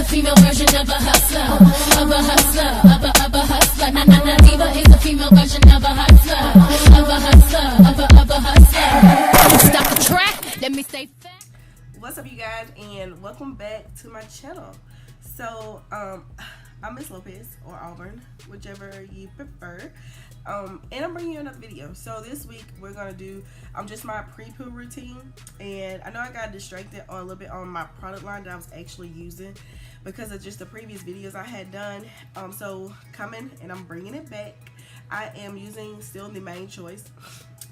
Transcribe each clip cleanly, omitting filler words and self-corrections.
Female version of a hustler, of a hustler, of a hustler. Na diva is a female version of a hustler, of a hustler, of a hustler. Stop the track. Let me stay fat. What's up, you guys, and welcome back to my channel. So, I'm Miss Lopez or Auburn, whichever you prefer. And I'm bringing you another video. So this week we're gonna do just my pre-poo routine, and I know I got distracted on a little bit on my product line that I was actually using because of just the previous videos I had done. So coming, and I'm bringing it back. I am using still the Main Choice.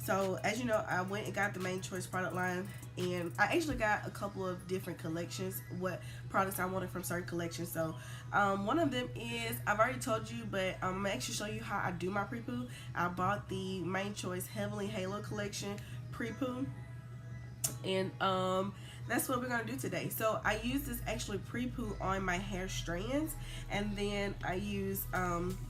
So as you know, I went and got the Main Choice product line, and I actually got a couple of different collections, what products I wanted from certain collections. So one of them is, I've already told you, but I'm gonna actually show you how I do my pre-poo. I bought the Main Choice Heavenly Halo collection pre-poo, and that's what we're gonna do today. So I use this actually pre-poo on my hair strands, and then I use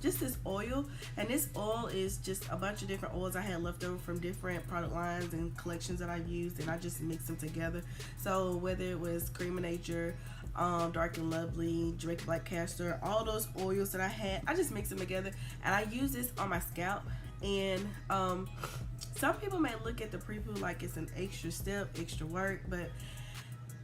just this oil, and this oil is just a bunch of different oils I had left over from different product lines and collections that I've used, and I just mix them together. So whether it was Cream of Nature, Dark and Lovely, Jamaican Black Castor, all those oils that I had, I just mix them together, and I use this on my scalp. And some people may look at the pre-poo like it's an extra step, extra work, but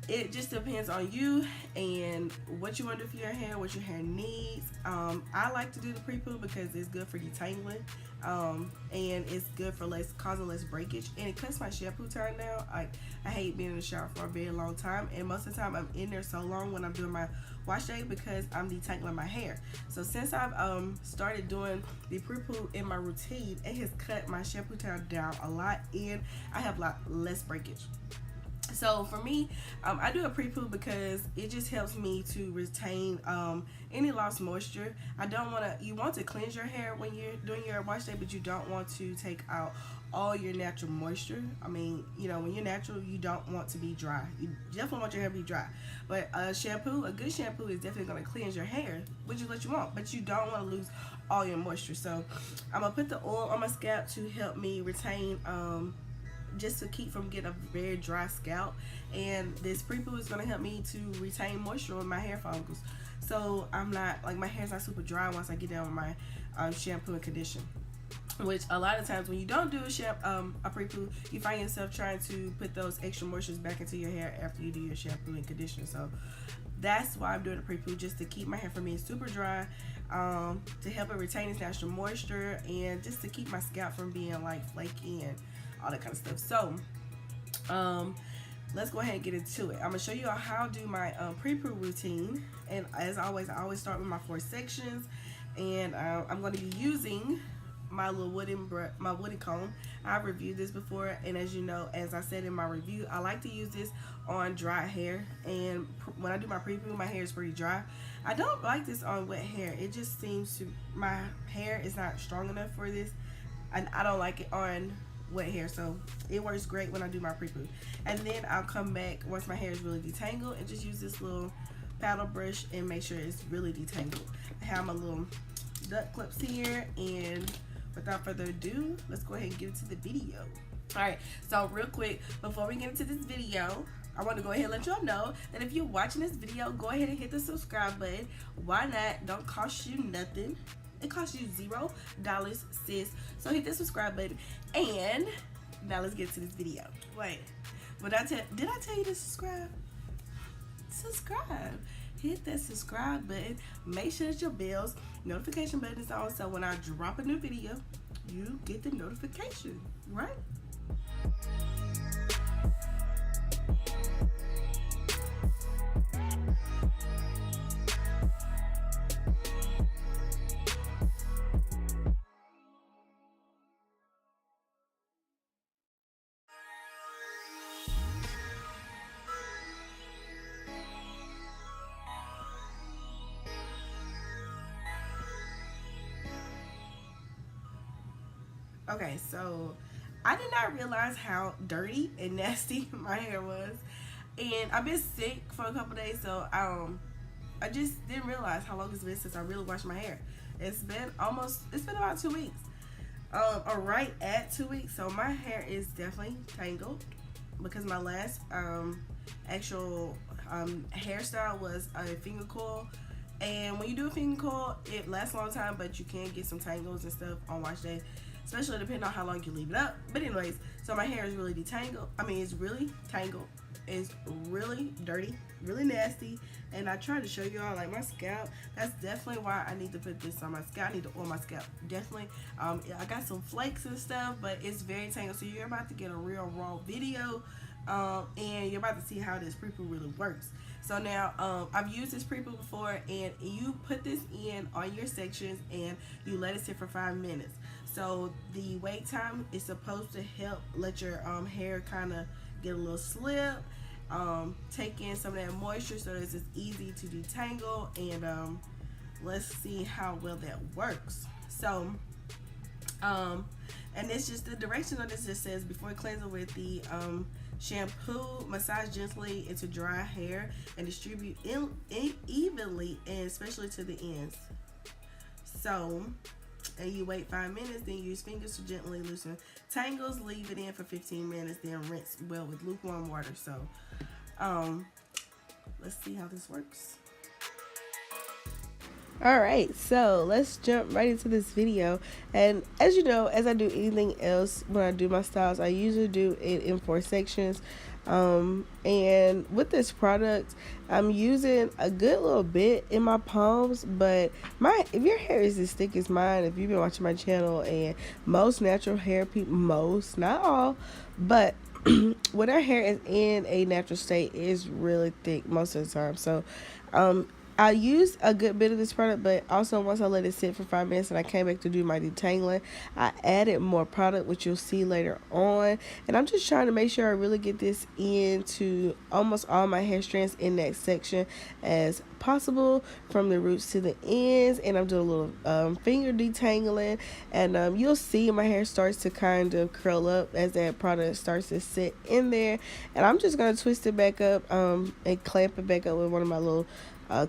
it just depends on you and what you want to do for your hair, what your hair needs. I like to do the pre-poo because it's good for detangling, and it's good for causing less breakage, and it cuts my shampoo time down. I hate being in the shower for a very long time, and most of the time I'm in there so long when I'm doing my wash day because I'm detangling my hair. So since I've started doing the pre-poo in my routine, it has cut my shampoo time down a lot, and I have a lot less breakage. So for me, I do a pre-poo because it just helps me to retain any lost moisture. You want to cleanse your hair when you're doing your wash day, but you don't want to take out all your natural moisture. I mean, you know, when you're natural, you don't want to be dry. You definitely want your hair to be dry. But a good shampoo is definitely going to cleanse your hair, which is what you want, but you don't want to lose all your moisture. So I'm going to put the oil on my scalp to help me retain just to keep from getting a very dry scalp, and this pre-poo is going to help me to retain moisture on my hair follicles, so I'm not, like, my hair's not super dry once I get down with my shampoo and condition. Which a lot of times when you don't do a pre-poo, you find yourself trying to put those extra moistures back into your hair after you do your shampoo and conditioner. So that's why I'm doing a pre-poo, just to keep my hair from being super dry, to help it retain its natural moisture, and just to keep my scalp from being like flaky and all that kind of stuff. So let's go ahead and get into it. I'm gonna show you how I do my pre-poo routine, and as always, I always start with my 4 sections, and I'm going to be using my little wooden comb. I've reviewed this before, and as you know, as I said in my review, I like to use this on dry hair, and when I do my pre-poo, my hair is pretty dry. I don't like this on wet hair. It just seems to, my hair is not strong enough for this, and I don't like it on wet hair, so it works great when I do my pre-poo. And then I'll come back once my hair is really detangled and just use this little paddle brush and make sure it's really detangled. I have my little duck clips here, and without further ado, let's go ahead and get into the video. Alright, so real quick, before we get into this video, I want to go ahead and let y'all know that if you're watching this video, go ahead and hit the subscribe button. Why not? Don't cost you nothing. It costs you $0, sis. So hit the subscribe button, and now let's get to this video. Wait, did I tell you to subscribe? Subscribe. Hit that subscribe button. Make sure that your bell's notification button is on, so when I drop a new video, you get the notification, right? Okay, so I did not realize how dirty and nasty my hair was. And I've been sick for a couple days, so I just didn't realize how long it's been since I really washed my hair. It's been about 2 weeks. Or right at 2 weeks. So my hair is definitely tangled because my last actual hairstyle was a finger coil. And when you do a finger coil, it lasts a long time, but you can get some tangles and stuff on wash day, especially depending on how long you leave it up. But anyways, so my hair is really detangled. I mean, it's really tangled. It's really dirty, really nasty. And I tried to show you all, like, my scalp. That's definitely why I need to put this on my scalp. I need to oil my scalp. Definitely. I got some flakes and stuff, but it's very tangled. So you're about to get a real raw video. And you're about to see how this pre-poo really works. So now, I've used this pre-poo before, and you put this in on your sections and you let it sit for 5 minutes. So the wait time is supposed to help let your hair kind of get a little slip, take in some of that moisture so that it's easy to detangle, and let's see how well that works. So and it's just the direction of this just says before cleansing with the shampoo, massage gently into dry hair and distribute evenly, and especially to the ends. So, and you wait 5 minutes, then use fingers to gently loosen tangles, leave it in for 15 minutes, then rinse well with lukewarm water. So let's see how this works. Alright, so let's jump right into this video. And as you know, as I do anything else when I do my styles, I usually do it in 4 sections. And with this product, I'm using a good little bit in my palms, but if your hair is as thick as mine, if you've been watching my channel, and most natural hair people, most, not all, but when our hair is in a natural state, it's really thick most of the time. So I used a good bit of this product, but also once I let it sit for 5 minutes and I came back to do my detangling, I added more product, which you'll see later on. And I'm just trying to make sure I really get this into almost all my hair strands in that section as possible, from the roots to the ends. And I'm doing a little finger detangling, and you'll see my hair starts to kind of curl up as that product starts to sit in there. And I'm just going to twist it back up and clamp it back up with one of my little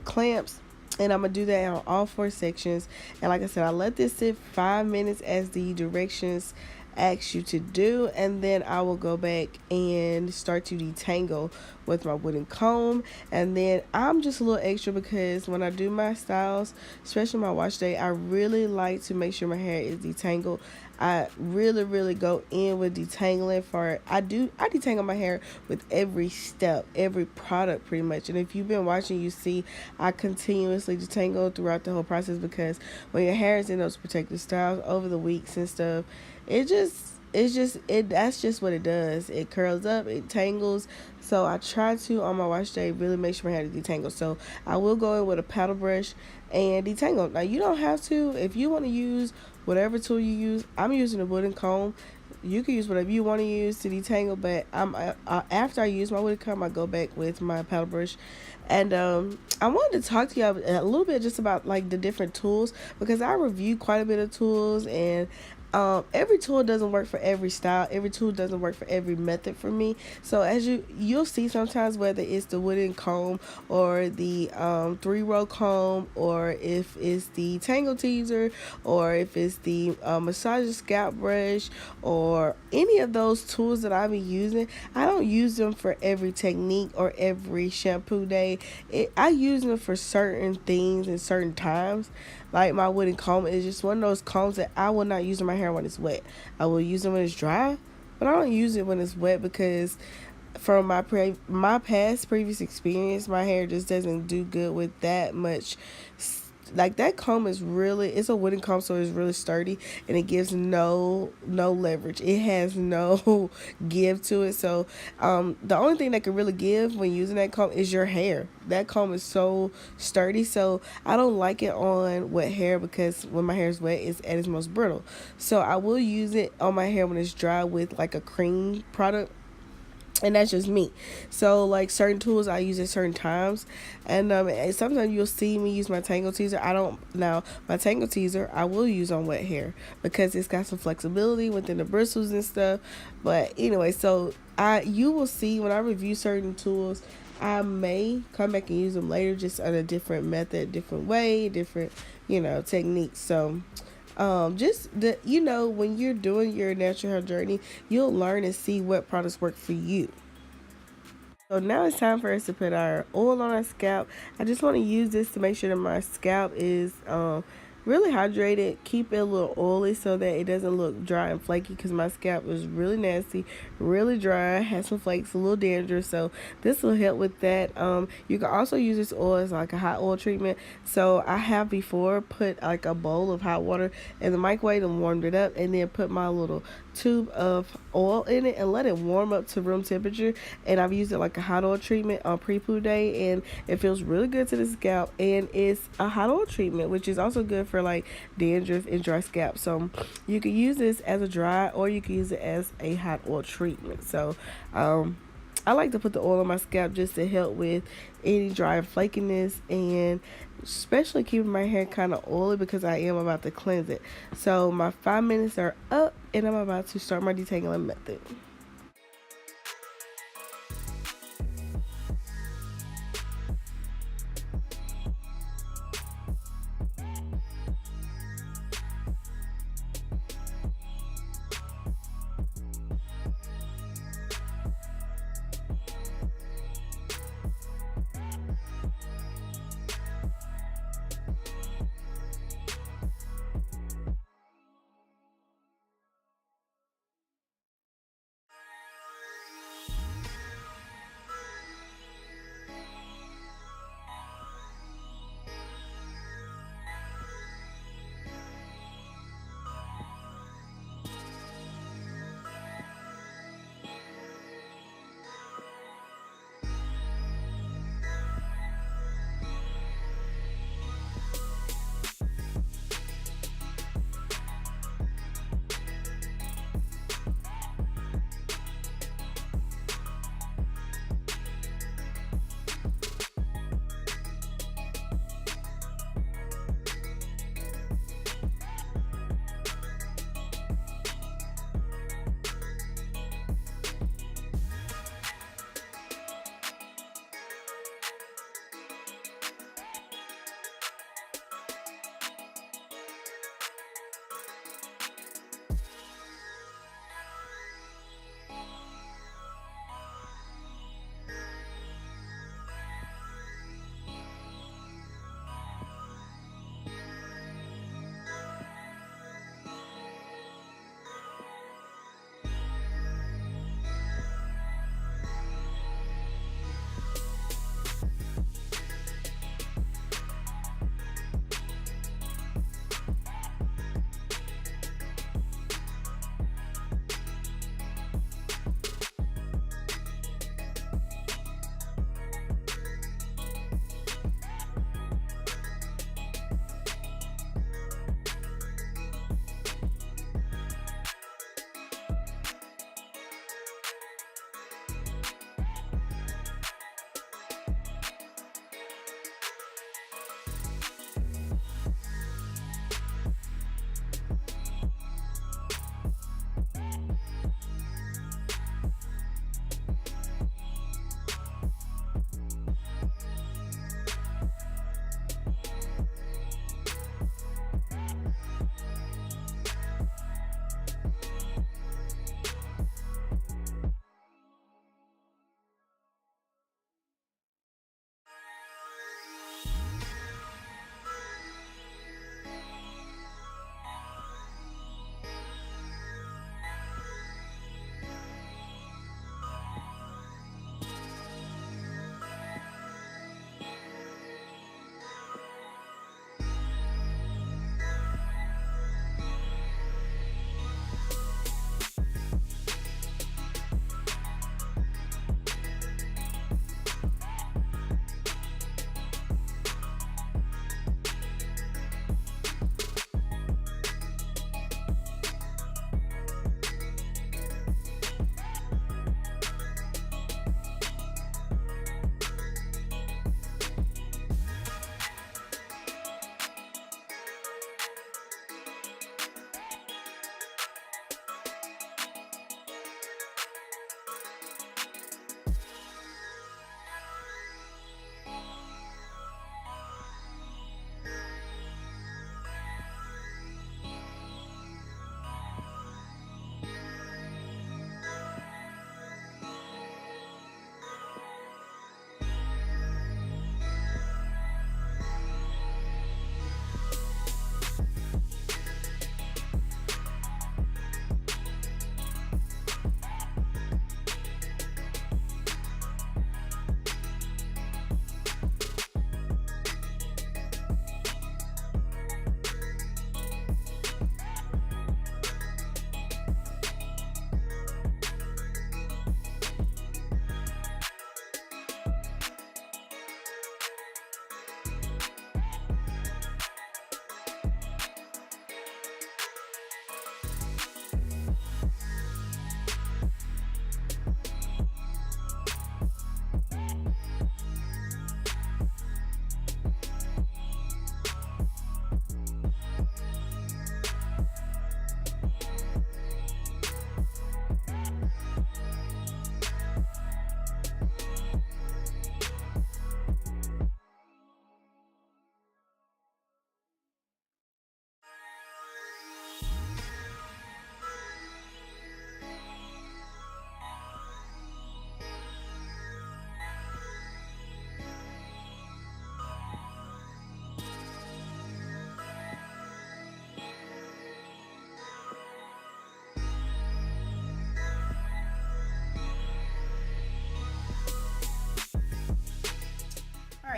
clamps, and I'm gonna do that on all 4 sections. And like I said, I let this sit 5 minutes as the directions ask you to do, and then I will go back and start to detangle with my wooden comb. And then I'm just a little extra because when I do my styles, especially my wash day, I really like to make sure my hair is detangled. I really go in with detangling I detangle my hair with every step, every product pretty much. And if you've been watching, you see I continuously detangle throughout the whole process, because when your hair is in those protective styles over the weeks and stuff, that's just what it does. It curls up, it tangles. So I try to, on my wash day, really make sure my hair is detangled. So I will go in with a paddle brush and detangle. Now you don't have to. If you want to use whatever tool you use, I'm using a wooden comb. You can use whatever you want to use to detangle, but after I use my wooden comb, I go back with my paddle brush. And I wanted to talk to you a little bit just about like the different tools, because I review quite a bit of tools, and every tool doesn't work for every style. Every tool doesn't work for every method for me. So as you'll see sometimes, whether it's the wooden comb or the 3-row comb, or if it's the tangle teaser, or if it's the massage scalp brush, or any of those tools that I be using, I don't use them for every technique or every shampoo day. I use them for certain things and certain times. Like my wooden comb is just one of those combs that I will not use in my hair when it's wet. I will use it when it's dry, but I don't use it when it's wet, because from my past previous experience, my hair just doesn't do good with that much. Like that comb is it's a wooden comb, so it's really sturdy, and it gives no leverage. It has no give to it. So the only thing that can really give when using that comb is your hair. That comb is so sturdy, so I don't like it on wet hair, because when my hair is wet, it's at its most brittle. So I will use it on my hair when it's dry with like a cream product. and that's just me. So like certain tools I use at certain times, and sometimes you'll see me use my tangle teaser. I don't now my tangle teaser I will use on wet hair because it's got some flexibility within the bristles and stuff. But anyway, so you will see when I review certain tools, I may come back and use them later, just on a different method, different way, different techniques. So just when you're doing your natural hair journey, you'll learn and see what products work for you. So now it's time for us to put our oil on our scalp. I just want to use this to make sure that my scalp is really hydrated. Keep it a little oily so that it doesn't look dry and flaky, because my scalp is really nasty, really dry, has some flakes, a little dandruff. So this will help with that. You can also use this oil as like a hot oil treatment. So I have before put like a bowl of hot water in the microwave and warmed it up, and then put my little tube of oil in it and let it warm up to room temperature. And I've used it like a hot oil treatment on pre-poo day, and it feels really good to the scalp, and it's a hot oil treatment, which is also good for like dandruff and dry scalp. So you can use this as a dry, or you can use it as a hot oil treatment. So I like to put the oil on my scalp just to help with any dry and flakiness, and especially keeping my hair kind of oily because I am about to cleanse it. So my 5 minutes are up, and I'm about to start my detangling method.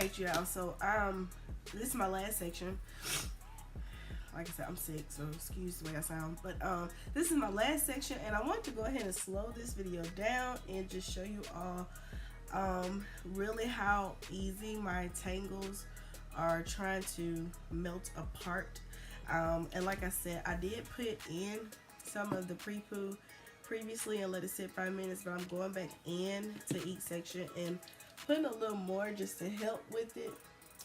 Alright, y'all, so this is my last section. Like I said, I'm sick, so excuse the way I sound, but this is my last section, and I want to go ahead and slow this video down and just show you all really how easy my tangles are trying to melt apart. And like I said, I did put in some of the pre-poo previously and let it sit 5 minutes, but I'm going back in to each section and putting a little more just to help with it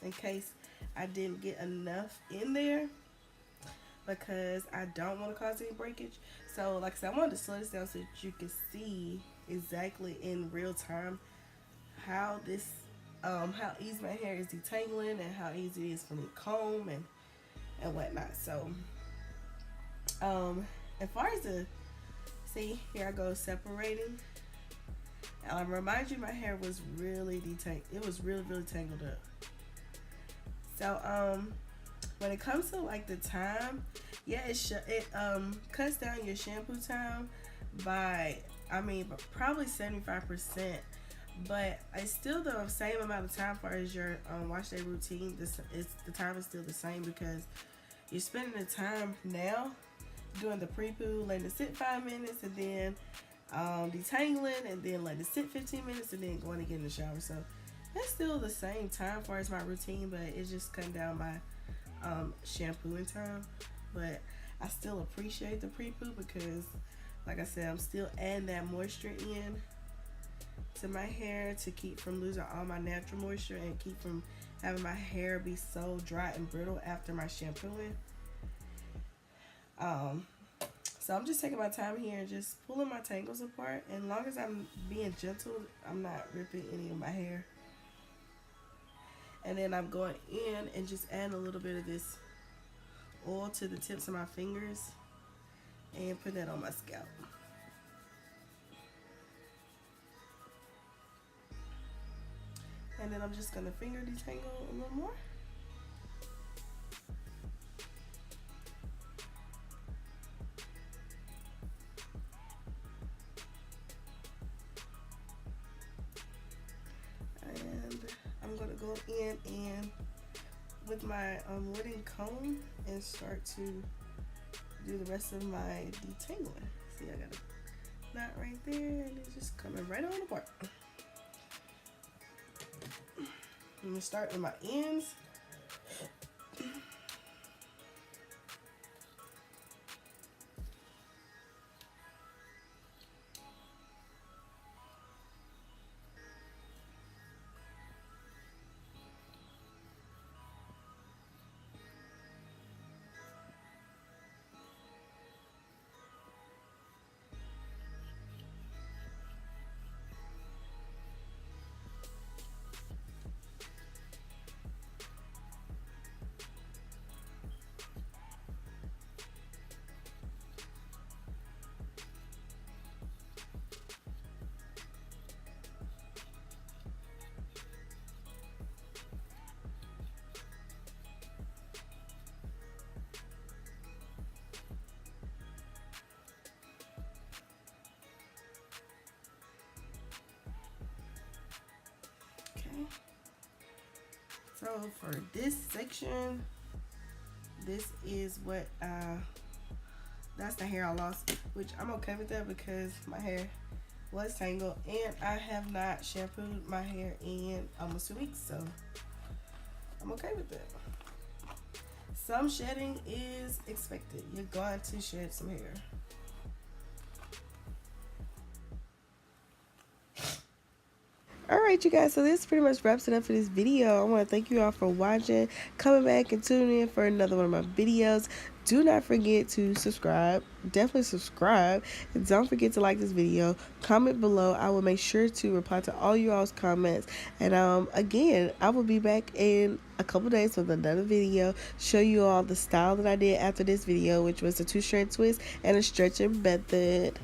in case I didn't get enough in there, because I don't want to cause any breakage. So like I said, I wanted to slow this down so that you can see exactly in real time how this how easy my hair is detangling and how easy it is for me to comb and whatnot. So as far as the, see here I go separating, and I remind you my hair was really it was really tangled up. So when it comes to like the time, yeah, it cuts down your shampoo time by, I mean, probably 75%, but it's still the same amount of time as far as your wash day routine. The time is still the same, because you're spending the time now doing the pre-poo, letting it sit 5 minutes, and then detangling, and then letting it sit 15 minutes, and then going to get in the shower. So that's still the same time as far as my routine, but it's just cutting down my shampooing time. But I still appreciate the pre-poo, because like I said, I'm still adding that moisture in to my hair to keep from losing all my natural moisture and keep from having my hair be so dry and brittle after my shampooing. So I'm just taking my time here and just pulling my tangles apart, and as long as I'm being gentle, I'm not ripping any of my hair. And then I'm going in and just adding a little bit of this oil to the tips of my fingers and put that on my scalp. And then I'm just going to finger detangle a little more. And I'm going to go in and with my wooden comb and start to do the rest of my detangling. See, I got a knot right there, and it's just coming right on apart. I'm gonna start with my ends. So for this section, this is what that's the hair I lost, which I'm okay with that because my hair was tangled and I have not shampooed my hair in almost 2 weeks, so I'm okay with that. Some shedding is expected. You're going to shed some hair. Alright, you guys, so this pretty much wraps it up for this video. I want to thank you all for watching, coming back and tuning in for another one of my videos. Do not forget to subscribe. Definitely subscribe. And don't forget to like this video. Comment below. I will make sure to reply to all you all's comments. And again, I will be back in a couple days with another video. Show you all the style that I did after this video, which was a 2-strand twist and a stretching method.